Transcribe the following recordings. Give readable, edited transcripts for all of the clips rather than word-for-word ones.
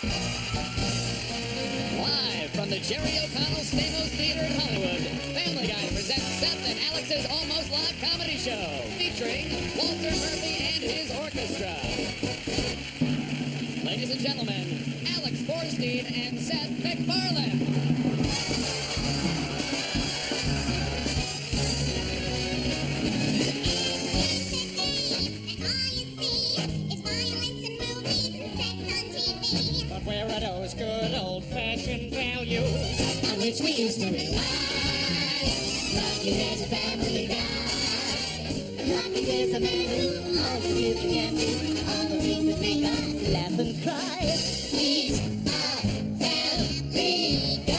Live from the Jerry O'Connell Stamos Theater in Hollywood, Family Guy presents Seth and Alex's Almost Live Comedy Show, featuring Walter Murphy and his orchestra. Ladies and gentlemen, Alex Borstein and Seth MacFarlane. But where are those good old-fashioned values on which we used to rely? Lucky there's a family guy. Lucky there's a man who all the music can do, all the things that make us laugh and cry. He's a family guy.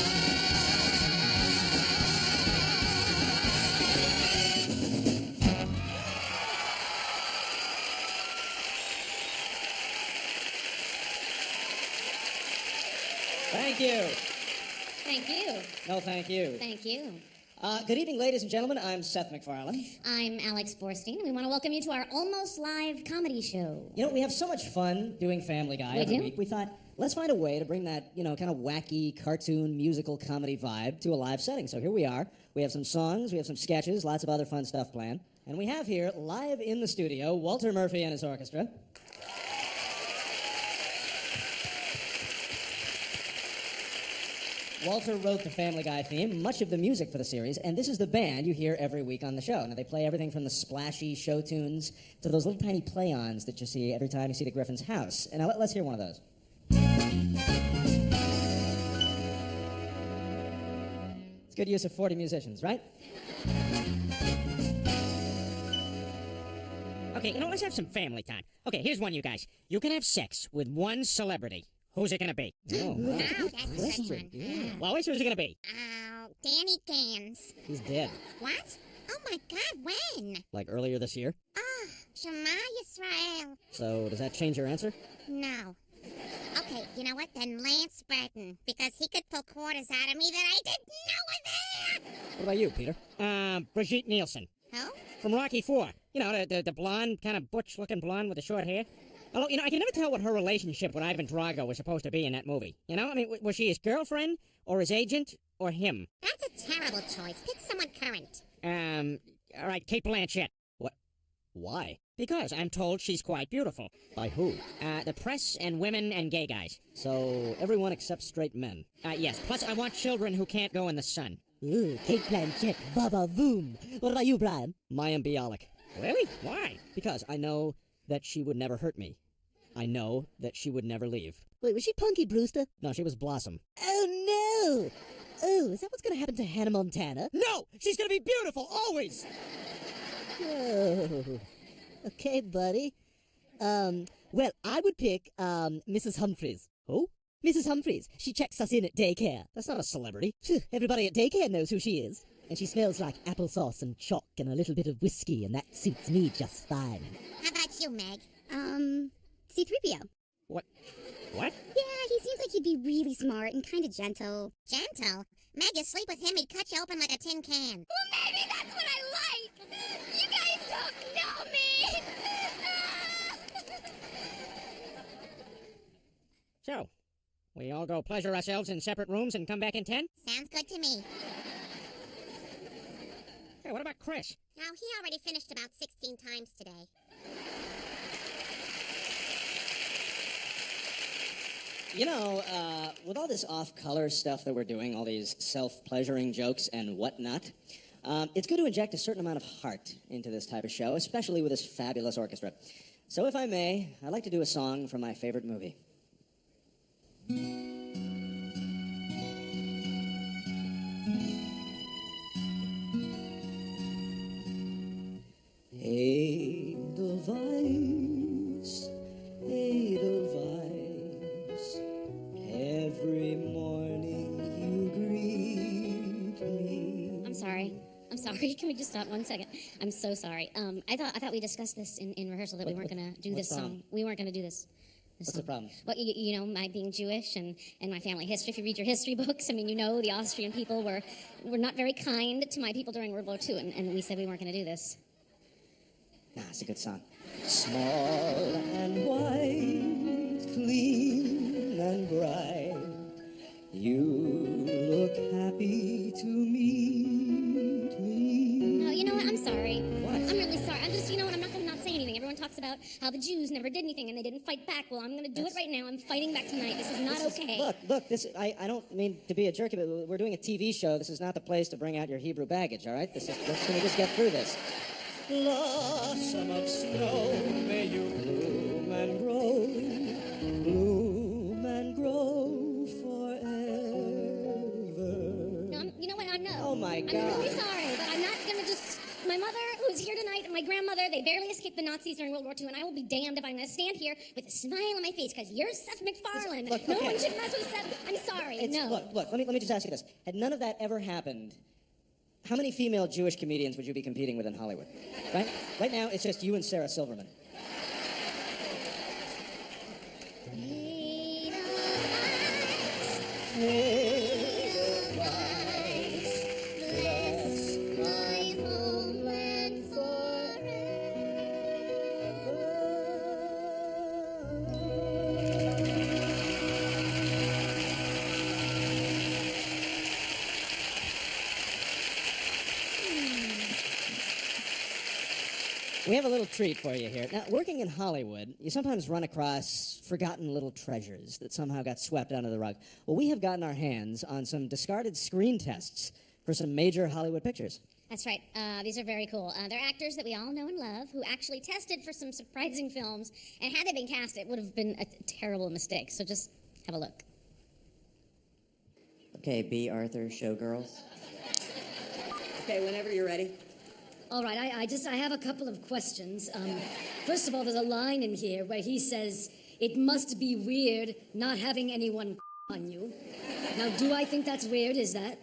Thank you. Thank you. No, thank you. Thank you. Good evening, ladies and gentlemen. I'm Seth MacFarlane. I'm Alex Borstein, and we want to welcome you to our almost live comedy show. You know, we have so much fun doing Family Guy every week. We thought, let's find a way to bring that, kind of wacky, cartoon, musical comedy vibe to a live setting. So here we are. We have some songs, we have some sketches, lots of other fun stuff planned. And we have here, live in the studio, Walter Murphy and his orchestra. Walter wrote the Family Guy theme, much of the music for the series, and this is the band you hear every week on the show. Now, they play everything from the splashy show tunes to those little tiny play-ons that you see every time you see the Griffin's house. And now let's hear one of those. It's good use of 40 musicians, right? Okay, let's have some family time. Okay, here's one, you guys. You can have sex with one celebrity. Who's it gonna be? Oh, Oh, that's a good one. yeah. Lois, who's it gonna be? Danny Gans. He's dead. What? Oh my God, when? Like earlier this year? Oh, Shema Yisrael. So, does that change your answer? No. Okay, you know what? Then Lance Burton, because he could pull quarters out of me that I didn't know were there. What about you, Peter? Brigitte Nielsen. Who? From Rocky IV. You know, the blonde, kind of butch-looking blonde with the short hair. Although, I can never tell what her relationship with Ivan Drago was supposed to be in that movie. Was she his girlfriend, or his agent, or him? That's a terrible choice. Pick someone current. All right, Kate Blanchett. What? Why? Because I'm told she's quite beautiful. By who? The press and women and gay guys. So, everyone except straight men. Yes. Plus, I want children who can't go in the sun. Ooh, Kate Blanchett, baba boom. What about you, Brian? Mayim Bialik. Really? Why? Because I know that she would never hurt me. I know that she would never leave. Wait, was she Punky Brewster? No, she was Blossom. Oh, no! Oh, is that what's gonna happen to Hannah Montana? No! She's gonna be beautiful, always! Oh, okay, buddy. Well, I would pick, Mrs. Humphreys. Who? Mrs. Humphreys. She checks us in at daycare. That's not a celebrity. Phew, everybody at daycare knows who she is. And she smells like applesauce and chalk and a little bit of whiskey, and that suits me just fine. How about you, Meg? C-3PO. What? Yeah, he seems like he'd be really smart and kind of gentle. Gentle? Meg, you sleep with him, he'd cut you open like a tin can. Well, maybe that's what I like! You guys don't know me! So, we all go pleasure ourselves in separate rooms and come back in 10? Sounds good to me. Hey, what about Chris? Now, he already finished about 16 times today. With all this off-color stuff that we're doing, all these self-pleasuring jokes and whatnot, it's good to inject a certain amount of heart into this type of show, especially with this fabulous orchestra. So if I may, I'd like to do a song from my favorite movie. Edelweiss, Edelweiss, every morning you greet me. I'm sorry. Can we just stop 1 second? I'm so sorry. I thought we discussed this in rehearsal that we weren't going to do this song. We weren't going to do this. What's the problem? Well, my being Jewish and my family history. If you read your history books, the Austrian people were not very kind to my people during World War II, and we said we weren't going to do this. Nah, it's a good song. Small and white, clean and the Jews never did anything and they didn't fight back. Well, I'm going to do it right now. I'm fighting back tonight. This is not okay. Look, I don't mean to be a jerk, but we're doing a TV show. This is not the place to bring out your Hebrew baggage, all right? Let's just get through this. Blossom of snow, may you bloom and grow forever. No, you know what? I'm not. Oh, my God. I'm really sorry, but I'm not going to just... My mother, who's here tonight, and my grandmother, they barely escaped the Nazis during World War II, and I will be damned if I'm going to stand here with a smile on my face, because you're Seth MacFarlane. Look, no okay. one should mess with Seth. I'm sorry, no. Look, let me just ask you this. Had none of that ever happened, how many female Jewish comedians would you be competing with in Hollywood? Right? Right now, it's just you and Sarah Silverman. We have a little treat for you here. Now, working in Hollywood, you sometimes run across forgotten little treasures that somehow got swept under the rug. Well, we have gotten our hands on some discarded screen tests for some major Hollywood pictures. That's right. These are very cool. They're actors that we all know and love who actually tested for some surprising films, and had they been cast, it would have been a terrible mistake. So just have a look. Okay, B. Arthur, Showgirls. Okay, whenever you're ready. All right, I have a couple of questions. First of all, there's a line in here where he says, "It must be weird not having anyone on you." Now, do I think that's weird? That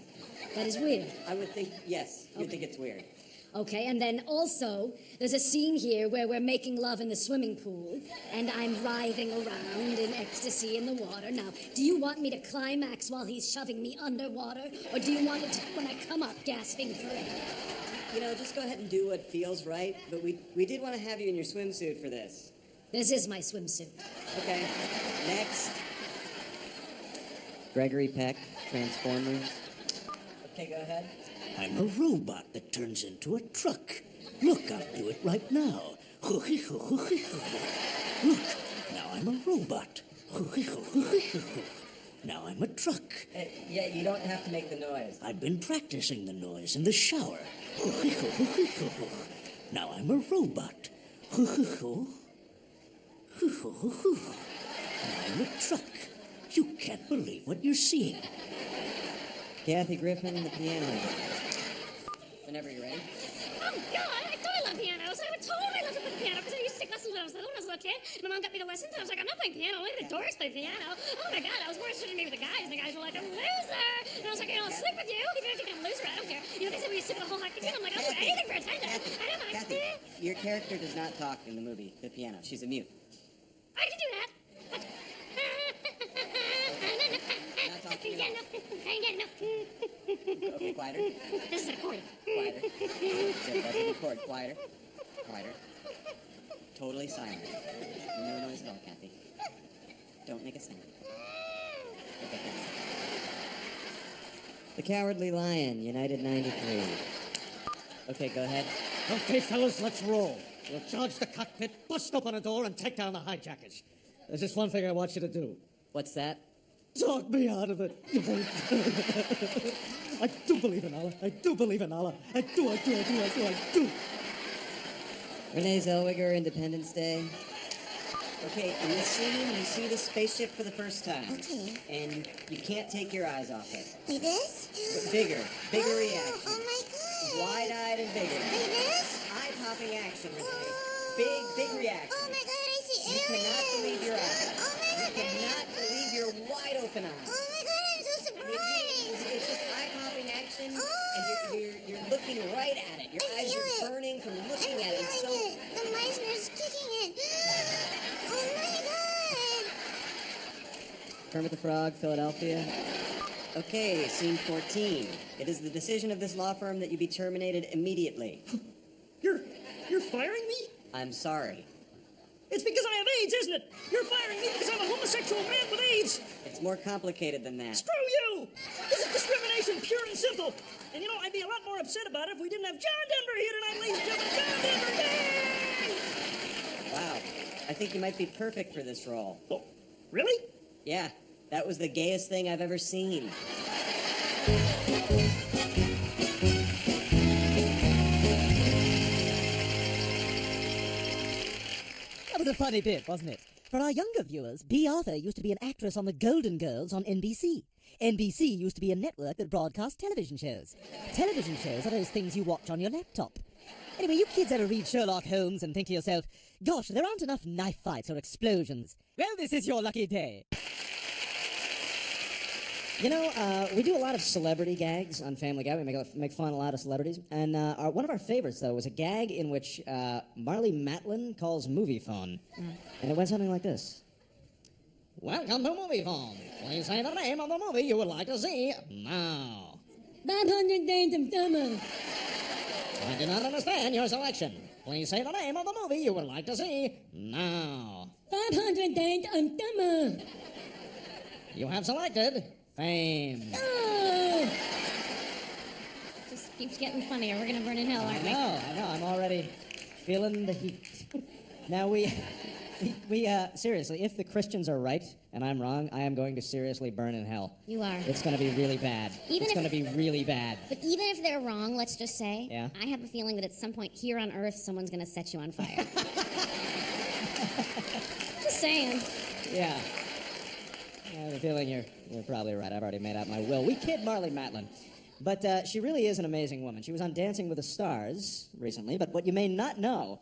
is weird? I would think, yes, you would think it's weird. Okay, and then also, there's a scene here where we're making love in the swimming pool, and I'm writhing around in ecstasy in the water. Now, do you want me to climax while he's shoving me underwater, or do you want it to when I come up gasping for air? You know, just go ahead and do what feels right, but we did want to have you in your swimsuit for this. This is my swimsuit. Okay, next. Gregory Peck, Transformers. Okay, go ahead. I'm a robot that turns into a truck. Look, I'll do it right now. Look, now I'm a robot. Now I'm a truck. Yeah, you don't have to make the noise. I've been practicing the noise in the shower. Now I'm a robot. Now I'm a truck. You can't believe what you're seeing. Kathy Griffin, the piano. Whenever you're ready. Oh, God, I totally love pianos. I would totally love to play the piano because I used to take lessons when I was little kid. My mom got me to lessons, and I was like, I'm not playing piano. Only the dorks play piano. Oh, my God, I was more interested in maybe the guys, and the guys were like, a loser. And I was like, I'll sleep with you. Even if you think I'm a loser, I don't care. You know, they said we used to sleep with the whole hockey team. I'm like, I'll do anything for attention. I don't mind. Kathy, your character does not talk in the movie, The Piano. She's a mute. I can do that. Not talking at all. No. Okay, quieter. This is an accordion. Quieter. Good, that's a good chord. Quieter. Quieter. Totally silent. No noise at all, Kathy. Don't make a sound. Okay, thanks. The Cowardly Lion, United 93. Okay, go ahead. Okay, fellas, let's roll. We'll charge the cockpit, bust open a door, and take down the hijackers. There's just one thing I want you to do. What's that? Talk me out of it. I do believe in Allah. I do believe in Allah. I do. Renee Zellweger, Independence Day. Okay, in this scene, you see the spaceship for the first time. Okay. And you can't take your eyes off it. Like this? But bigger reaction. Oh, my God. Wide-eyed and bigger. Like this? Eye-popping action, Renee. Big reaction. Oh, my God, I see You aliens. cannot believe your eyes. Oh, my God. You cannot believe your wide-open eyes. Oh, my God, I'm so surprised. It's just eye-popping action, Oh. and you're looking right at it. Your I eyes feel are it. burning from looking I'm at it. It's so feeling it. The Meisner's kicking it. Oh, my God. Kermit the Frog, Philadelphia. Okay, scene 14. It is the decision of this law firm that you be terminated immediately. You're firing me? I'm sorry. It's because I have AIDS, isn't it? You're firing me because I'm a homosexual man with AIDS. It's more complicated than that. Screw you! This is discrimination, pure and simple. And you know, I'd be a lot more upset about it if we didn't have John Denver here tonight, ladies and gentlemen. John Denver! Yay! Wow. think you might be perfect for this role. Oh, really? Yeah, that was the gayest thing I've ever seen. That was a funny bit, wasn't it? For our younger viewers, Bea Arthur used to be an actress on The Golden Girls on NBC. NBC used to be a network that broadcast television shows. Television shows are those things you watch on your laptop. Anyway, you kids ever read Sherlock Holmes and think to yourself, gosh, there aren't enough knife fights or explosions. Well, this is your lucky day. You know, we do a lot of celebrity gags on Family Guy. We make fun of a lot of celebrities. And one of our favorites, though, was a gag in which Marley Matlin calls movie phone. And it went something like this. Welcome to Movie Phone. Please say the name of the movie you would like to see now. 500 Days of Summer. I do not understand your selection. Please say the name of the movie you would like to see now. 500 Days of Summer. You have selected Fame. Oh! Just keeps getting funnier. We're gonna burn in hell, aren't we? I know. I'm already feeling the heat. Now we seriously, if the Christians are right and I'm wrong, I am going to seriously burn in hell. You are. It's going to be really bad. It's going to be really bad. But even if they're wrong, let's just say, Yeah? I have a feeling that at some point here on Earth, someone's going to set you on fire. Just saying. Yeah. I have a feeling you're probably right. I've already made out my will. We kid Marley Matlin. But she really is an amazing woman. She was on Dancing with the Stars recently, but what you may not know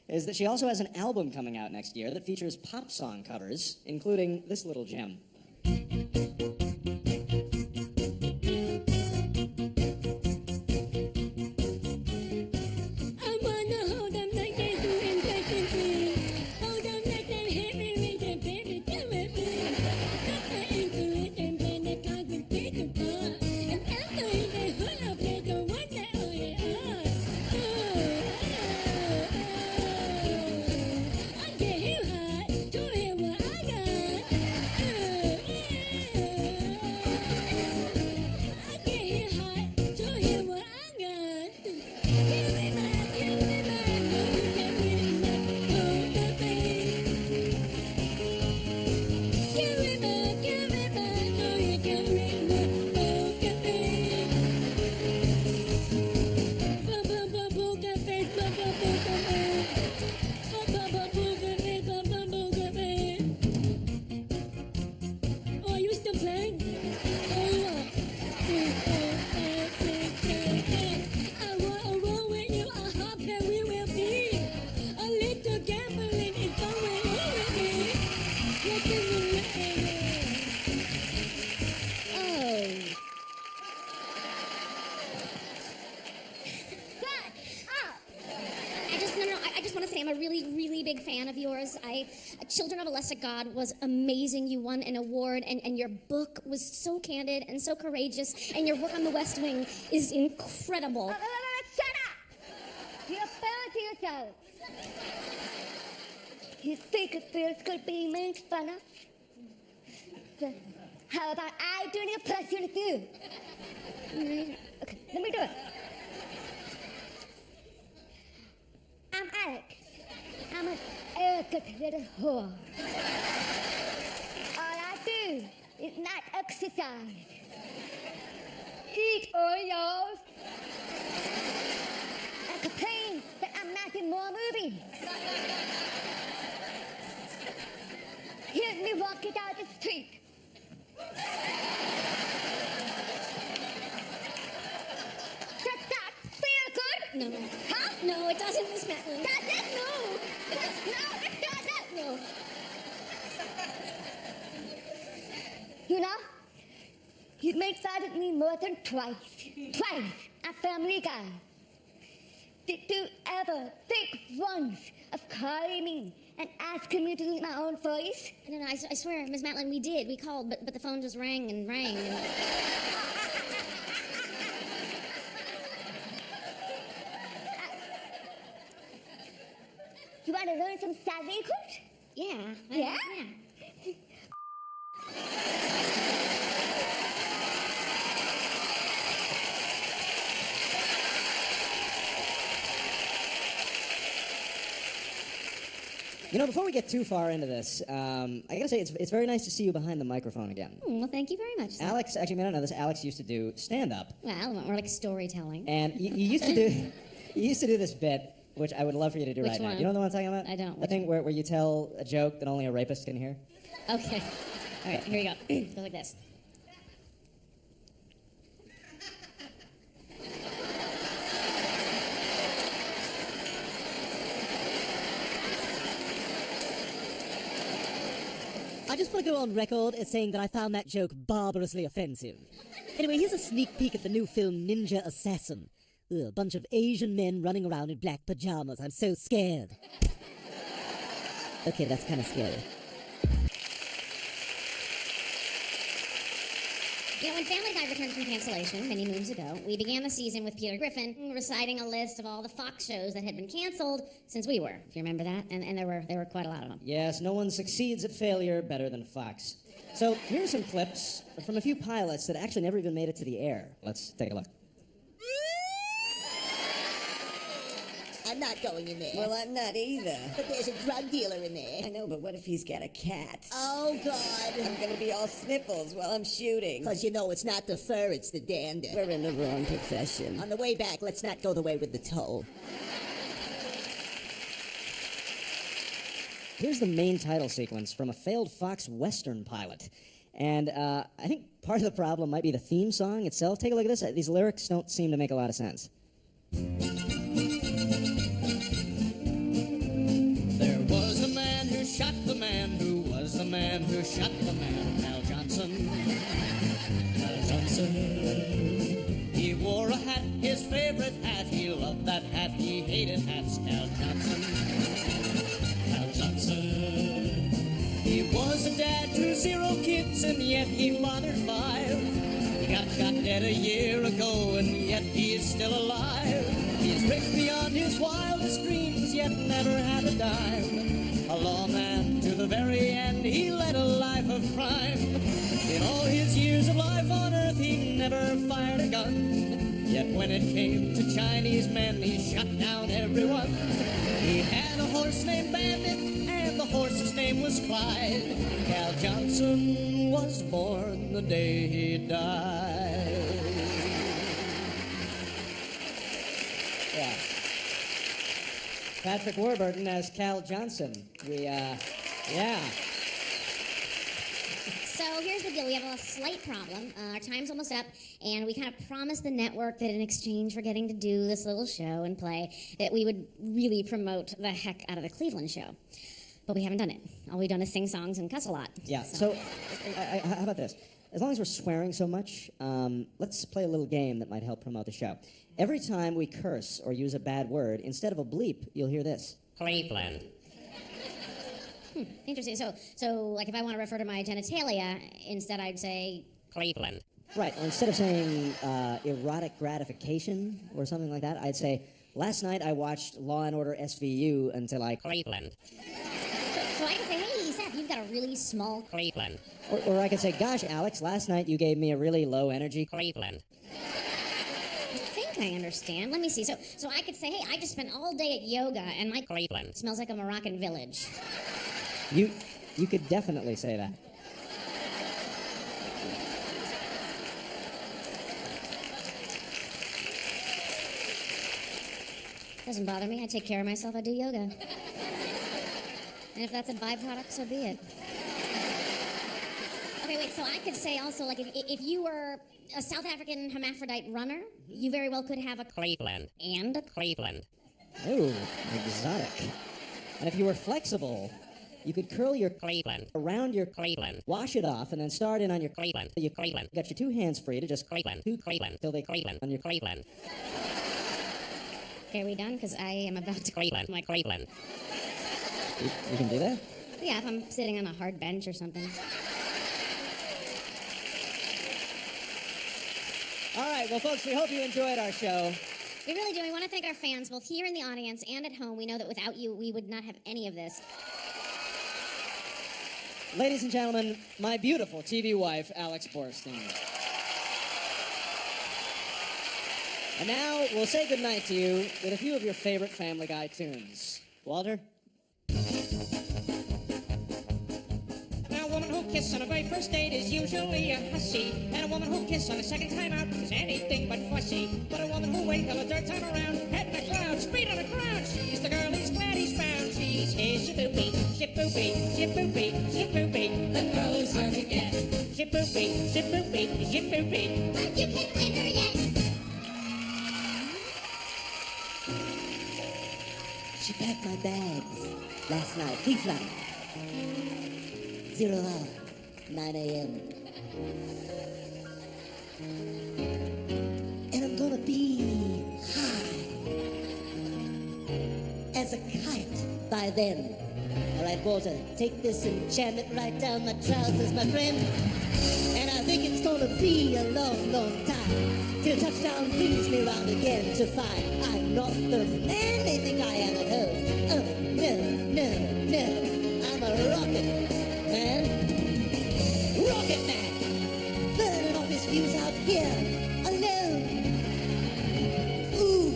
is that she also has an album coming out next year that features pop song covers, including this little gem. Children of a Lesser God was amazing. You won an award, and your book was so candid and so courageous, and your work on The West Wing is incredible. Shut up! You're fair to yourself. You think it feels good being made fun of? So, how about I do an impression of you? Okay, let me do it. I'm Alex. I'm an arrogant little whore. All I do is not exercise. Eat Oreos. And complain that I'm not in more movies. Here's me walking down the street. Does that feel good? No. Huh? No, it doesn't, Miss Matlin. Does it? No. No, it doesn't. No. You know, you've made fun of me more than twice. Twice at Family Guy. Did you ever think once of calling me and asking me to use my own voice? No, I swear, Miss Matlin, we did. We called, but the phone just rang and rang. And... You want to learn some sign language? Yeah. Yeah? You know, before we get too far into this, I gotta say, it's very nice to see you behind the microphone again. Well, thank you very much. Seth. Alex, actually, you may not know this, Alex used to do stand-up. Well, more like storytelling. And you used to do, you used to do this bit, which I would love for you to do Which right one? now. You know the one I'm talking about? I don't. The thing where you tell a joke that only a rapist can hear? Okay. All right, here we go. It goes like this. I just want to go on record as saying that I found that joke barbarously offensive. Anyway, here's a sneak peek at the new film Ninja Assassin. Ugh, a bunch of Asian men running around in black pajamas. I'm so scared. Okay, that's kind of scary. You know, when Family Guy returned from cancellation many moons ago, we began the season with Peter Griffin reciting a list of all the Fox shows that had been canceled since we were, if you remember that, and there were quite a lot of them. Yes, no one succeeds at failure better than Fox. So here are some clips from a few pilots that actually never even made it to the air. Let's take a look. I'm not going in there. Well, I'm not either. But there's a drug dealer in there. I know, but what if he's got a cat? Oh, God. I'm gonna be all sniffles while I'm shooting. Because you know it's not the fur, it's the dander. We're in the wrong profession. On the way back, let's not go the way with the toll. Here's the main title sequence from a failed Fox Western pilot. And I think part of the problem might be the theme song itself. Take a look at this. These lyrics don't seem to make a lot of sense. There was a man who shot the man who was the man who shot the man, Al Johnson. Al Johnson. He wore a hat, his favorite hat. He loved that hat, he hated hats. Al Johnson. Al Johnson. He was a dad to 0 kids, and yet he fathered 5. He got shot dead a year ago, and yet he's still alive. He's rich beyond his wildest dreams, yet never had a dime. A lawman to the very end, he led a life of crime. In all his years of life on earth, he never fired a gun. Yet when it came to Chinese men, he shot down everyone. He had a horse named Bandit, and the horse's name was Clyde. Cal Johnson was born the day he died. Yeah. Patrick Warburton as Cal Johnson. Yeah. So here's the deal. We have a slight problem. Our time's almost up, and we kind of promised the network that in exchange for getting to do this little show and play, that we would really promote the heck out of the Cleveland show. But we haven't done it. All we've done is sing songs and cuss a lot. Yeah, so how about this? As long as we're swearing so much, let's play a little game that might help promote the show. Every time we curse or use a bad word, instead of a bleep, you'll hear this. Cleveland. Interesting. So like if I want to refer to my genitalia, instead I'd say Cleveland. Right, or instead of saying erotic gratification or something like that, I'd say, last night I watched Law & Order SVU until I... Cleveland. So I can say, hey, Seth, you've got a really small... Cleveland. Or I could say, gosh, Alex, last night you gave me a really low energy... Cleveland. I think I understand. Let me see. So I could say, hey, I just spent all day at yoga and my... Cleveland. Smells like a Moroccan village. You could definitely say that. Doesn't bother me. I take care of myself. I do yoga. And if that's a byproduct, so be it. Okay, wait, so I could say also, like, if you were a South African hermaphrodite runner, you very well could have a... Cleveland. And a... Cleveland. Ooh, exotic. And if you were flexible, you could curl your... Cleveland. Around your... Cleveland. Wash it off, and then start in on your... Cleveland. You Cleveland. got your 2 hands free to just... Cleveland. Cleveland. Till they... Cleveland. On your... Cleveland. Okay, are we done? Because I am about to... Cleveland. My Cleveland. You can do that? Yeah, if I'm sitting on a hard bench or something. All right, well, folks, we hope you enjoyed our show. We really do. We want to thank our fans, both here in the audience and at home. We know that without you, we would not have any of this. Ladies and gentlemen, my beautiful TV wife, Alex Borstein. And now we'll say goodnight to you with a few of your favorite Family Guy tunes. Walter? kiss on a very first date is usually a hussy. And a woman who'll kiss on the second time out is anything but fussy. But a woman who'll wait till the third time around, head in the clouds, feet on the ground, she's the girl he's glad he's found. She's his shaboopy, shaboopy, shaboopy, shaboopy. The girl's hard to get. Shaboopy, shaboopy, shaboopy. But you can't win her yet. She packed my bags last night, pre-flight. 0 hour, 9 a.m. And I'm gonna be high as a kite by then. All right, Walter, take this enchantment right down my trousers, my friend. And I think it's gonna be a long, long time till touchdown brings me round again to find I'm not the man they think I am at home. Oh, no, no, no. I'm a rocket man. Rocket man! Burning off his fuse out here, alone. Ooh.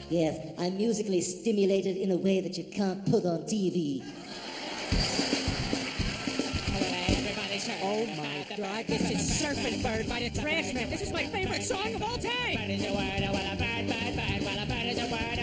Yes, I'm musically stimulated in a way that you can't put on TV. Oh my God, this is Surfing Bird by the Trash Man. This is my favorite song of all time. Bird is a word, well, a bird is a word,